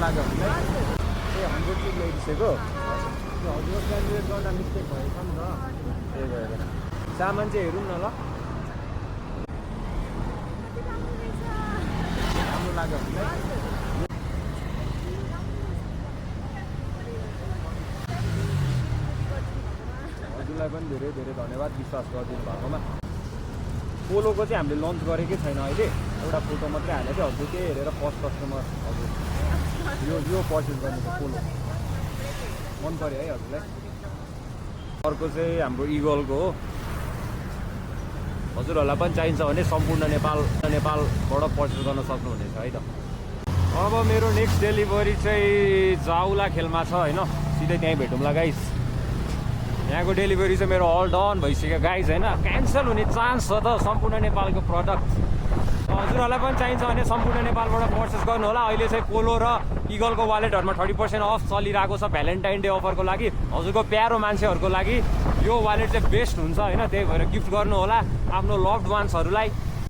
लाग्यो ए 100 चाहिँ ल्याइदिएको हजुरको क्यालकुलेट गर्दा मिस्टेक भएछ नि त त्यही भएर सामान चाहिँ हेरौँ न ल राम्रो लाग्यो हजुरलाई पनि धेरै धेरै धन्यवाद विश्वास गरिदिनु भएकोमा पोलोको चाहिँ हामीले लन्च गरेकै छैन अहिले एउटा फोटो मात्रै हालेको थियो हजुर त्यही हेरेर फर्स्ट कस्टमर हजुर यो पर्चेस गर्नु छ पोलो मन पऱ्यो है हजुरलाई अर्को चाहिँ हाम्रो इगलको हो हजुरहरूलाई पनि चाहिन्छ भने सम्पूर्ण नेपालबाट पर्चेस गर्न सक्नुहुनेछ है त अब मेरो नेक्स्ट डेलिभरी चाहिँ जाउला खेलमा छ होइन सिधै त्यहीँ भेटौँला गाइस यहाँको डेलिभरी चाहिँ मेरो अल डन भइसक्यो गाइस होइन क्यान्सल हुने चान्स छ त सम्पूर्ण नेपालको प्रडक्ट हजुरहरूलाई पनि चाहिन्छ भने सम्पूर्ण नेपालबाट पर्चेस गर्नु होला अहिले चाहिँ पोलो र इगलको वालेटहरुमा 30% अफ चलिरहेको छ भ्यालेन्टाइन डे अफरको लागि हजुरको प्यारो मान्छेहरुको लागि यो वालेट चाहिँ बेस्ट हुन्छ हैन त्यही भएर गिफ्ट गर्नु होला आफ्नो लभड वान्सहरुलाई